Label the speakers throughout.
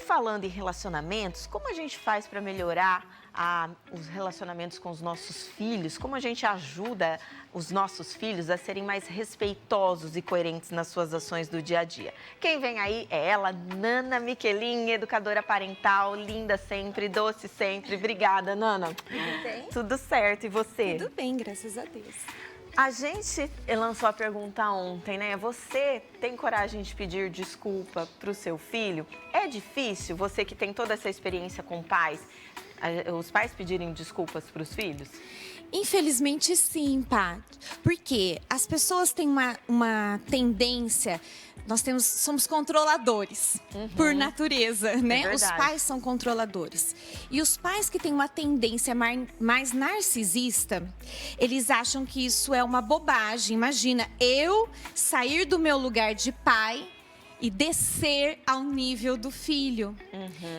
Speaker 1: falando em relacionamentos, como a gente faz para melhorar os relacionamentos com os nossos filhos? Como a gente ajuda os nossos filhos a serem mais respeitosos e coerentes nas suas ações do dia a dia? Quem vem aí é ela, Nana Miquelin, educadora parental, linda sempre, doce sempre. Obrigada, Nana.
Speaker 2: Tudo bem?
Speaker 1: Tudo certo, e você?
Speaker 2: Tudo bem, graças a Deus.
Speaker 1: A gente lançou a pergunta ontem, né? Você tem coragem de pedir desculpa para o seu filho? É difícil, você que tem toda essa experiência com pais, os pais pedirem desculpas para os filhos?
Speaker 2: Infelizmente, sim, Pat. Porque as pessoas têm uma tendência... somos controladores, por natureza, né? Os pais são controladores. E os pais que têm uma tendência mais narcisista, eles acham que isso é uma bobagem. Imagina, eu sair do meu lugar de pai e descer ao nível do filho.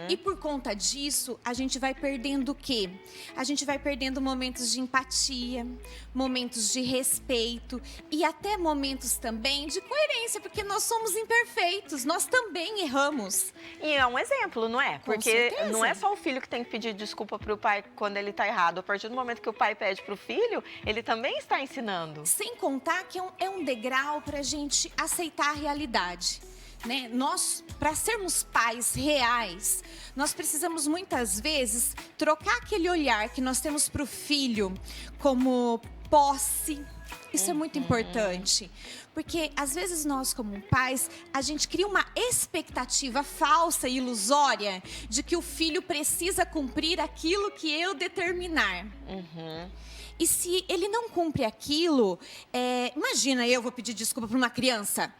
Speaker 2: E por conta disso, a gente vai perdendo o quê? A gente vai perdendo momentos de empatia, momentos de respeito e até momentos também de coerência, porque nós somos imperfeitos, nós também erramos.
Speaker 1: E é um exemplo, não é?
Speaker 2: Com
Speaker 1: Porque
Speaker 2: certeza.
Speaker 1: não é só o filho que tem que pedir desculpa pro pai quando ele tá errado. A partir do momento que o pai pede pro filho, ele também está ensinando.
Speaker 2: Sem contar que é um degrau para a gente aceitar a realidade. Né? Nós, para sermos pais reais, nós precisamos muitas vezes trocar aquele olhar que nós temos para o filho como posse. Isso é muito importante, porque às vezes nós como pais, a gente cria uma expectativa falsa e ilusória de que o filho precisa cumprir aquilo que eu determinar. E se ele não cumpre aquilo, imagina eu vou pedir desculpa para uma criança.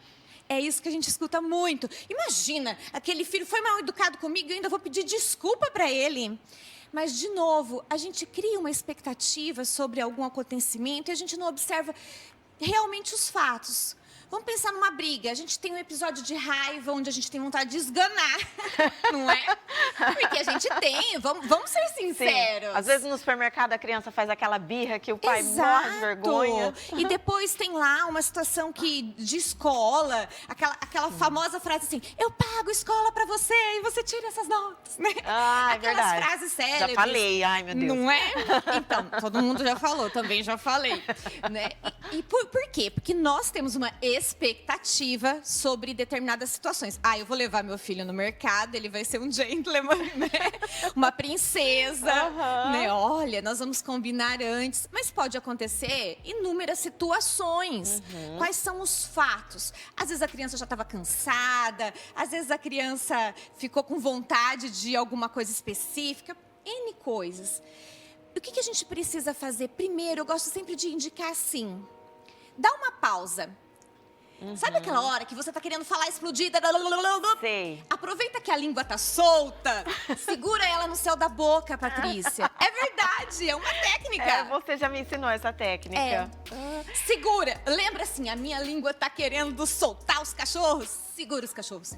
Speaker 2: É isso que a gente escuta muito. Imagina, aquele filho foi mal educado comigo e eu ainda vou pedir desculpa para ele. Mas, de novo, a gente cria uma expectativa sobre algum acontecimento e a gente não observa realmente os fatos. Vamos pensar numa briga. A gente tem um episódio de raiva onde a gente tem vontade de esganar, não é? Porque a gente tem, vamos ser sinceros.
Speaker 1: Sim. Às vezes no supermercado a criança faz aquela birra que o pai morre de vergonha.
Speaker 2: E depois tem lá uma situação de escola, aquela famosa frase assim, eu pago escola pra você e você tira essas notas, né?
Speaker 1: Ah, é
Speaker 2: aquelas
Speaker 1: verdade.
Speaker 2: frases célebres.
Speaker 1: Já falei, ai meu Deus.
Speaker 2: Não é? Então, todo mundo já falou, também já falei. Né? E por quê? Porque nós temos uma expectativa sobre determinadas situações. Ah, eu vou levar meu filho no mercado, ele vai ser um gentleman, né? Uma princesa, né? Olha, nós vamos combinar antes. Mas pode acontecer inúmeras situações. Quais são os fatos? Às vezes a criança já estava cansada, às vezes a criança ficou com vontade de alguma coisa específica, N coisas. O que a gente precisa fazer? Primeiro, eu gosto sempre de indicar assim, dá uma pausa. Sabe aquela hora que você tá querendo falar explodida?
Speaker 1: Sei.
Speaker 2: Aproveita que a língua tá solta, segura ela no céu da boca, Patrícia. É verdade, é uma técnica.
Speaker 1: Você já me ensinou essa técnica.
Speaker 2: Segura. Lembra assim, a minha língua tá querendo soltar os cachorros? Segura os cachorros.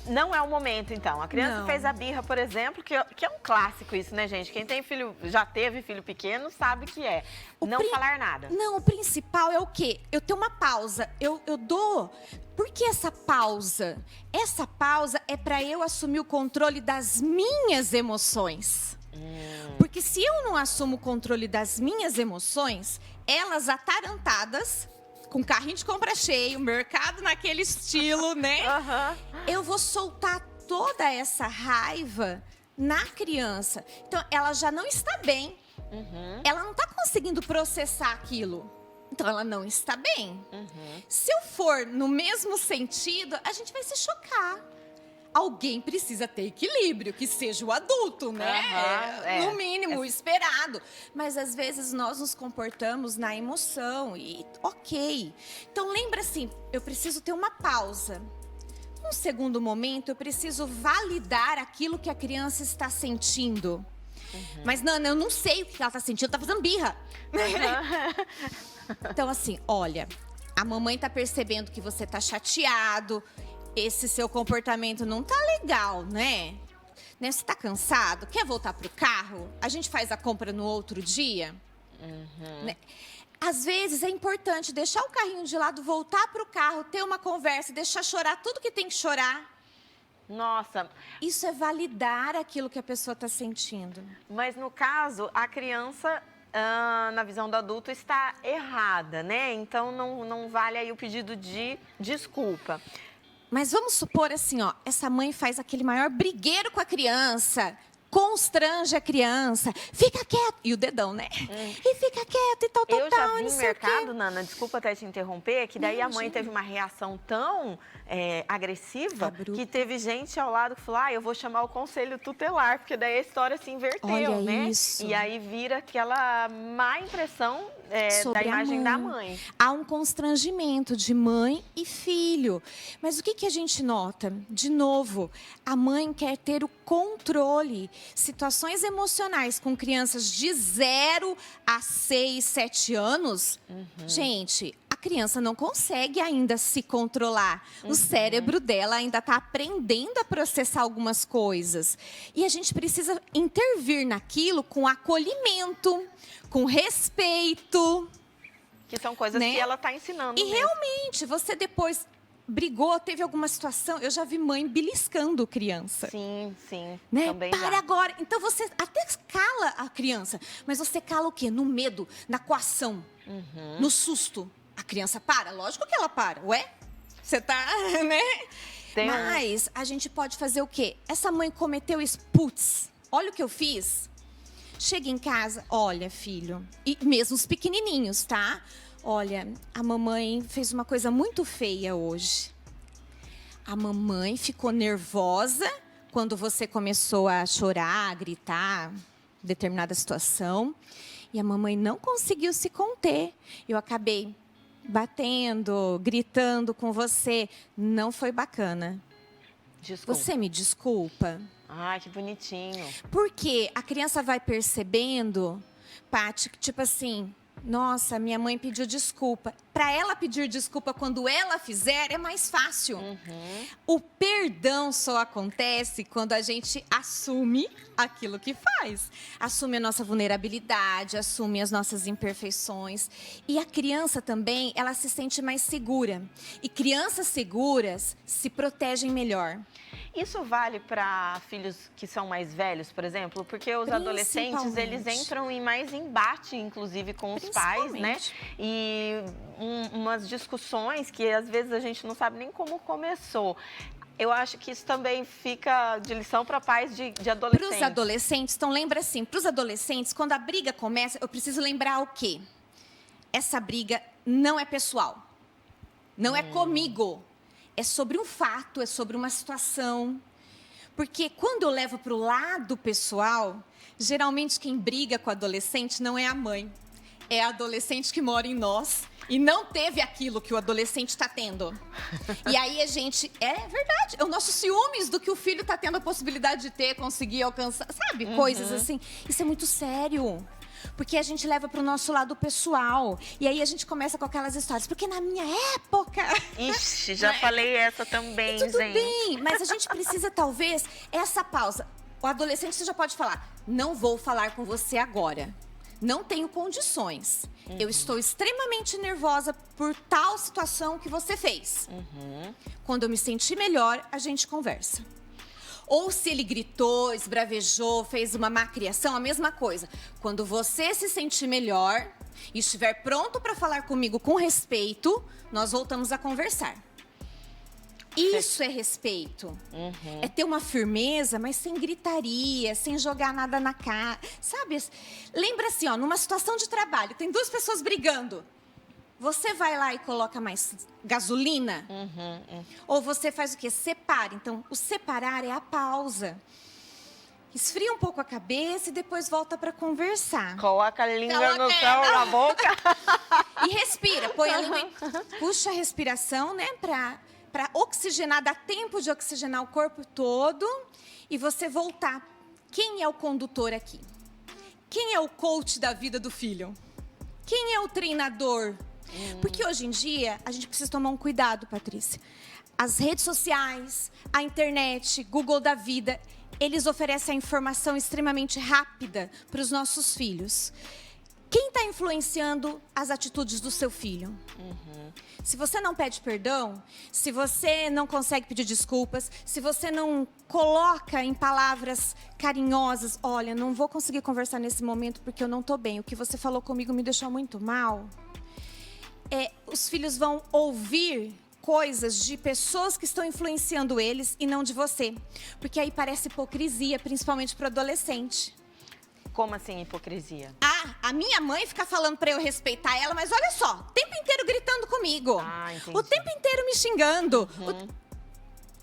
Speaker 1: Não é o momento, então. A criança
Speaker 2: Não.
Speaker 1: fez a birra, por exemplo, que é um clássico isso, né, gente? Quem tem filho, já teve filho pequeno, sabe que é. Não falar nada.
Speaker 2: Não, o principal é o quê? Eu tenho uma pausa. Eu dou... Por que essa pausa? Essa pausa é para eu assumir o controle das minhas emoções. Porque se eu não assumo o controle das minhas emoções, elas atarantadas... com carrinho de compra cheio, mercado naquele estilo, né? Eu vou soltar toda essa raiva na criança. Então, ela já não está bem. Ela não está conseguindo processar aquilo. Então, ela não está bem. Se eu for no mesmo sentido, a gente vai se chocar. Alguém precisa ter equilíbrio, que seja o adulto, né? No mínimo, esperado. Mas, às vezes, nós nos comportamos na emoção e ok. Então, lembra assim, eu preciso ter uma pausa. Num segundo momento, eu preciso validar aquilo que a criança está sentindo. Mas, Nana, eu não sei o que ela está sentindo, ela está fazendo birra. Então, assim, olha, a mamãe está percebendo que você está chateado. Esse seu comportamento não tá legal, né? Você tá cansado? Quer voltar pro carro? A gente faz a compra no outro dia? Né? Às vezes é importante deixar o carrinho de lado, voltar pro carro, ter uma conversa, deixar chorar tudo que tem que chorar.
Speaker 1: Nossa,
Speaker 2: Isso é validar aquilo que a pessoa está sentindo.
Speaker 1: mas no caso, a criança, na visão do adulto, está errada, né? Então não vale aí o pedido de desculpa.
Speaker 2: Mas vamos supor assim, ó, essa mãe faz aquele maior brigueiro com a criança, constrange a criança, fica quieto, e o dedão, né? E fica quieto e tal,
Speaker 1: Eu já vi
Speaker 2: não
Speaker 1: em
Speaker 2: sei o quê.
Speaker 1: mercado, Nana, desculpa até te interromper, que daí a mãe
Speaker 2: Imagina.
Speaker 1: teve uma reação tão agressiva
Speaker 2: Abrupta.
Speaker 1: que teve gente ao lado que falou, eu vou chamar o conselho tutelar, porque daí a história se inverteu,
Speaker 2: Olha
Speaker 1: né?
Speaker 2: isso.
Speaker 1: E aí vira aquela má impressão da
Speaker 2: Sobre a
Speaker 1: imagem da mãe.
Speaker 2: Há um constrangimento de mãe e filho. Mas o que a gente nota? De novo, a mãe quer ter o controle. Situações emocionais com crianças de 0 a 6, 7 anos, gente, a criança não consegue ainda se controlar. O cérebro dela ainda está aprendendo a processar algumas coisas. E a gente precisa intervir naquilo com acolhimento, com respeito.
Speaker 1: Que são coisas
Speaker 2: Né?
Speaker 1: que ela está ensinando
Speaker 2: E
Speaker 1: mesmo.
Speaker 2: realmente, você depois brigou, teve alguma situação, eu já vi mãe beliscando criança.
Speaker 1: Sim,
Speaker 2: Né?
Speaker 1: também
Speaker 2: Para
Speaker 1: já.
Speaker 2: agora. Então você até cala a criança, mas você cala o quê? No medo, na coação, no susto. A criança para? Lógico que ela para. Ué? Você tá, né?
Speaker 1: Tem um-
Speaker 2: Mas a gente pode fazer o quê? Essa mãe cometeu isso. Putz, olha o que eu fiz. Chega em casa, olha, filho, e mesmo os pequenininhos, tá? Olha, a mamãe fez uma coisa muito feia hoje. A mamãe ficou nervosa quando você começou a chorar, a gritar, determinada situação. E a mamãe não conseguiu se conter. Eu acabei batendo, gritando com você. Não foi bacana.
Speaker 1: Desculpa.
Speaker 2: Você me desculpa?
Speaker 1: Ai, que bonitinho.
Speaker 2: Porque a criança vai percebendo, Paty, que tipo assim, nossa, minha mãe pediu desculpa. Para ela pedir desculpa quando ela fizer é mais fácil. O perdão só acontece quando a gente assume aquilo que faz. Assume a nossa vulnerabilidade, assume as nossas imperfeições. E a criança também, ela se sente mais segura. E crianças seguras se protegem melhor.
Speaker 1: Isso vale para filhos que são mais velhos, por exemplo? Porque os adolescentes, eles
Speaker 2: Principalmente.
Speaker 1: entram em mais embate, inclusive, com os pais, né?
Speaker 2: Principalmente.
Speaker 1: E umas discussões que, às vezes, a gente não sabe nem como começou. Eu acho que isso também fica de lição para pais de adolescentes.
Speaker 2: Para os adolescentes, então lembra assim, para os adolescentes, quando a briga começa, eu preciso lembrar o quê? Essa briga não é pessoal. Não é comigo. É sobre um fato, é sobre uma situação. Porque quando eu levo para o lado pessoal, geralmente quem briga com o adolescente não é a mãe. É a adolescente que mora em nós e não teve aquilo que o adolescente está tendo. E aí a gente... É verdade, é o nosso ciúmes do que o filho está tendo a possibilidade de ter, conseguir alcançar, sabe? Coisas assim. Isso é muito sério. Porque a gente leva para o nosso lado pessoal. E aí a gente começa com aquelas histórias. Porque na minha época...
Speaker 1: Ixi, já falei essa também,
Speaker 2: Tudo
Speaker 1: gente.
Speaker 2: bem, mas a gente precisa, talvez, essa pausa. O adolescente, você já pode falar, não vou falar com você agora. Não tenho condições. Eu estou extremamente nervosa por tal situação que você fez. Quando eu me sentir melhor, a gente conversa. Ou se ele gritou, esbravejou, fez uma má criação, a mesma coisa. Quando você se sentir melhor e estiver pronto para falar comigo com respeito, nós voltamos a conversar. Isso é respeito. É ter uma firmeza, mas sem gritaria, sem jogar nada na cara. Sabe? Lembra assim, ó, numa situação de trabalho, tem duas pessoas brigando. Você vai lá e coloca mais gasolina? Ou você faz o quê? Separa. Então, o separar é a pausa. Esfria um pouco a cabeça e depois volta para conversar.
Speaker 1: Coloca a língua no
Speaker 2: Coloca-
Speaker 1: céu, na boca.
Speaker 2: E respira, põe a língua, puxa a respiração, né, para oxigenar, dá tempo de oxigenar o corpo todo e você voltar. Quem é o condutor aqui? Quem é o coach da vida do filho? Quem é o treinador? Porque hoje em dia a gente precisa tomar um cuidado, Patrícia. As redes sociais, a internet, Google da vida, eles oferecem a informação extremamente rápida para os nossos filhos. Quem está influenciando as atitudes do seu filho? Se você não pede perdão, se você não consegue pedir desculpas, se você não coloca em palavras carinhosas, olha, não vou conseguir conversar nesse momento porque eu não estou bem, o que você falou comigo me deixou muito mal. Os filhos vão ouvir coisas de pessoas que estão influenciando eles e não de você. Porque aí parece hipocrisia, principalmente para o adolescente.
Speaker 1: Como assim, hipocrisia?
Speaker 2: A minha mãe fica falando pra eu respeitar ela, mas olha só, o tempo inteiro gritando comigo.
Speaker 1: Entendi.
Speaker 2: O tempo inteiro me xingando.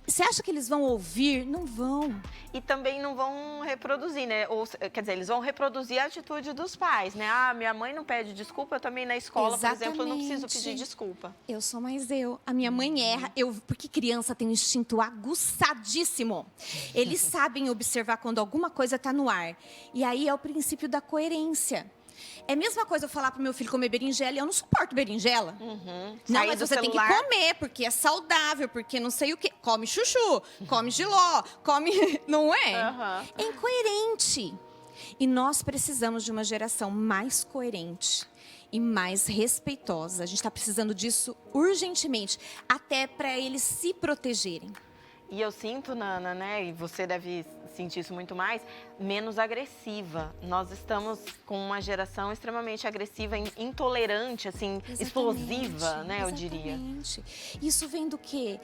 Speaker 2: Você acha que eles vão ouvir? Não vão.
Speaker 1: E também não vão reproduzir, né? Ou, quer dizer, eles vão reproduzir a atitude dos pais, né? Minha mãe não pede desculpa, eu também na escola, por exemplo, não preciso pedir desculpa.
Speaker 2: Eu sou mais eu. A minha mãe erra. Porque criança tem um instinto aguçadíssimo. Eles sabem observar quando alguma coisa está no ar. E aí é o princípio da coerência. É a mesma coisa eu falar pro meu filho comer berinjela, eu não suporto berinjela. Não, mas você tem que comer, porque é saudável, porque não sei o quê. Come chuchu, come jiló, come... Não é? É incoerente. E nós precisamos de uma geração mais coerente e mais respeitosa. A gente está precisando disso urgentemente, até para eles se protegerem.
Speaker 1: E eu sinto, Nana, né, e você deve sentir isso muito mais, menos agressiva. Nós estamos com uma geração extremamente agressiva, intolerante, assim, explosiva, né, eu diria.
Speaker 2: Isso vem do quê?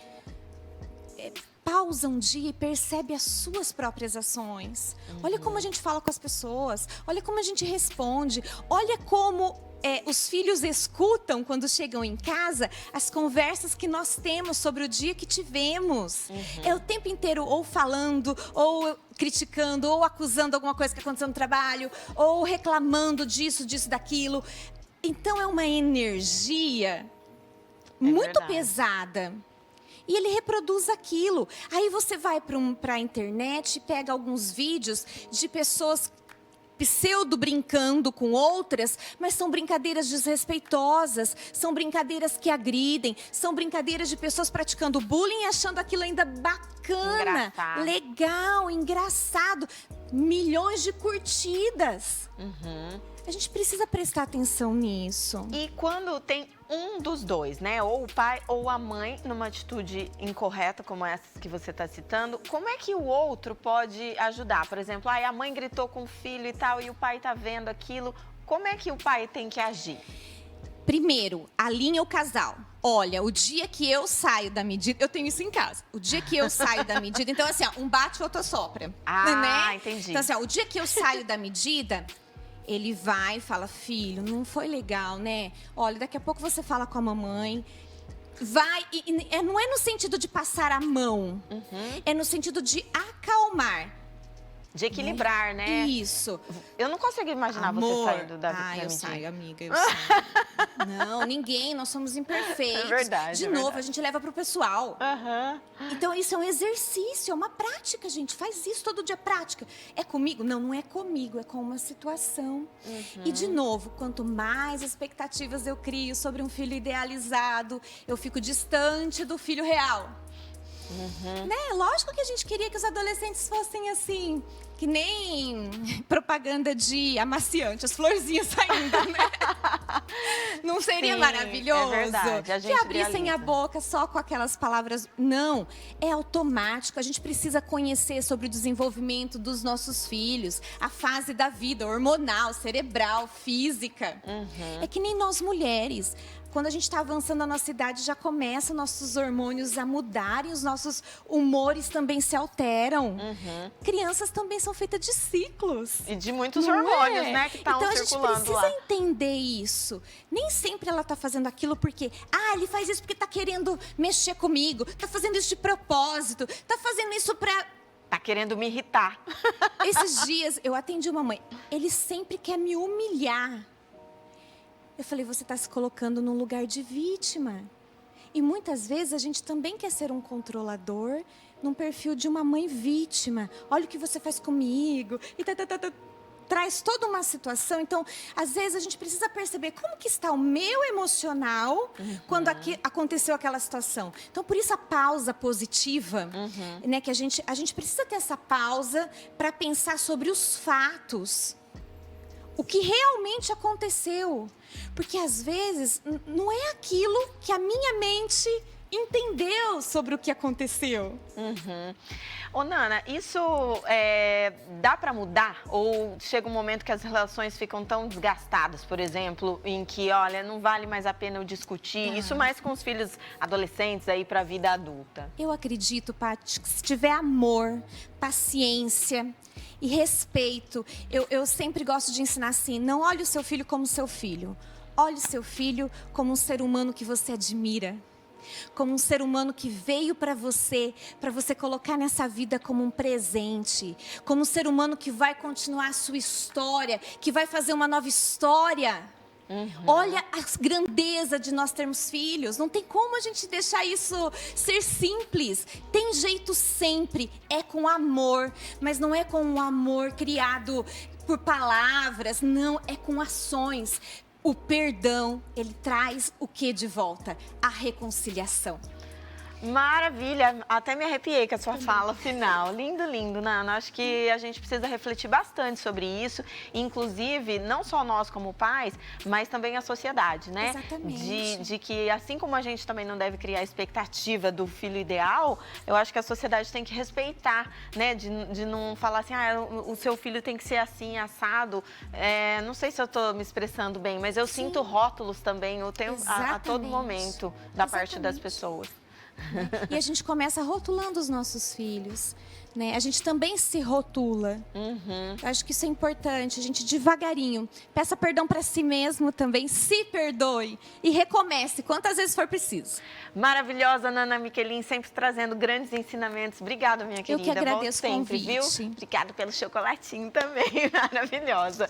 Speaker 2: Pausa um dia e percebe as suas próprias ações. Olha como a gente fala com as pessoas, olha como a gente responde, olha como... os filhos escutam, quando chegam em casa, as conversas que nós temos sobre o dia que tivemos. É o tempo inteiro ou falando, ou criticando, ou acusando alguma coisa que aconteceu no trabalho, ou reclamando disso, daquilo. Então, é uma energia muito pesada. E ele reproduz aquilo. Aí você vai para a internet e pega alguns vídeos de pessoas pseudo brincando com outras, mas são brincadeiras desrespeitosas, são brincadeiras que agridem, são brincadeiras de pessoas praticando bullying e achando aquilo ainda bacana, legal, engraçado. Milhões de curtidas. A gente precisa prestar atenção nisso.
Speaker 1: E quando tem um dos dois, né, ou o pai ou a mãe, numa atitude incorreta, como essa que você está citando, como é que o outro pode ajudar? Por exemplo, a mãe gritou com o filho e tal, e o pai está vendo aquilo. Como é que o pai tem que agir?
Speaker 2: Primeiro, alinha o casal. Olha, o dia que eu saio da medida... Eu tenho isso em casa. O dia que eu saio da medida... Então, assim, um bate, o outro assopra. Né?
Speaker 1: Entendi.
Speaker 2: Então, assim, o dia que eu saio da medida... Ele vai e fala, filho, não foi legal, né? Olha, daqui a pouco você fala com a mamãe. Vai, não é no sentido de passar a mão. É no sentido de acalmar.
Speaker 1: De equilibrar, né?
Speaker 2: Isso.
Speaker 1: Eu não consigo imaginar você saindo da medida.
Speaker 2: Eu saio, amiga, eu saio. Não, ninguém, nós somos imperfeitos.
Speaker 1: É verdade.
Speaker 2: De novo, a gente leva pro pessoal. Então, isso é um exercício, é uma prática, gente. Faz isso todo dia, prática. É comigo? Não, não é comigo, é com uma situação. E, de novo, quanto mais expectativas eu crio sobre um filho idealizado, eu fico distante do filho real. Né? Lógico que a gente queria que os adolescentes fossem assim, que nem propaganda de amaciante, as florzinhas saindo, né? Não seria maravilhoso?
Speaker 1: É verdade, a gente
Speaker 2: que abrissem a boca só com aquelas palavras. Não, é automático. A gente precisa conhecer sobre o desenvolvimento dos nossos filhos, a fase da vida hormonal, cerebral, física. É que nem nós mulheres. Quando a gente está avançando na nossa idade, já começam nossos hormônios a mudarem, os nossos humores também se alteram. Crianças também são feitas de ciclos.
Speaker 1: E de muitos hormônios, né, que estão circulando lá.
Speaker 2: Então, a gente precisa entender isso. Nem sempre ela está fazendo aquilo porque... ele faz isso porque está querendo mexer comigo. Está fazendo isso de propósito. Está fazendo isso para...
Speaker 1: Tá querendo me irritar.
Speaker 2: Esses dias, eu atendi uma mãe. Ele sempre quer me humilhar. Eu falei, você está se colocando num lugar de vítima. E muitas vezes a gente também quer ser um controlador num perfil de uma mãe vítima. Olha o que você faz comigo. E traz toda uma situação. Então, às vezes a gente precisa perceber como que está o meu emocional quando aconteceu aquela situação. Então, por isso a pausa positiva, né, que a gente precisa ter essa pausa para pensar sobre os fatos. o que realmente aconteceu. Porque às vezes não é aquilo que a minha mente entendeu sobre o que aconteceu.
Speaker 1: Ô, Nana, isso dá para mudar? Ou chega um momento que as relações ficam tão desgastadas, por exemplo, em que, olha, não vale mais a pena eu discutir? Isso mais com os filhos adolescentes aí para a vida adulta.
Speaker 2: Eu acredito, Paty, que se tiver amor, paciência e respeito, eu sempre gosto de ensinar assim, não olhe o seu filho como seu filho. Olhe o seu filho como um ser humano que você admira. Como um ser humano que veio para você colocar nessa vida como um presente. Como um ser humano que vai continuar a sua história, que vai fazer uma nova história. Olha a grandeza de nós termos filhos. Não tem como a gente deixar isso ser simples. Tem jeito sempre, é com amor. Mas não é com um amor criado por palavras, não, é com ações. O perdão, ele traz o que de volta? A reconciliação.
Speaker 1: Maravilha, até me arrepiei com a sua fala final. Lindo, lindo, Nana. Acho que a gente precisa refletir bastante sobre isso, inclusive não só nós como pais, mas também a sociedade, né?
Speaker 2: Exatamente.
Speaker 1: De que assim como a gente também não deve criar a expectativa do filho ideal, eu acho que a sociedade tem que respeitar, né? De não falar assim, o seu filho tem que ser assim, assado. Não sei se eu estou me expressando bem, mas eu sinto rótulos também o tempo, a todo momento da parte das pessoas.
Speaker 2: E a gente começa rotulando os nossos filhos, né? A gente também se rotula. Eu acho que isso é importante, a gente devagarinho. Peça perdão para si mesmo também, se perdoe e recomece quantas vezes for preciso.
Speaker 1: Maravilhosa, Nana Miquelin, sempre trazendo grandes ensinamentos. Obrigada, minha querida.
Speaker 2: Eu que agradeço o
Speaker 1: sempre,
Speaker 2: convite.
Speaker 1: viu? Obrigada pelo chocolatinho também, maravilhosa.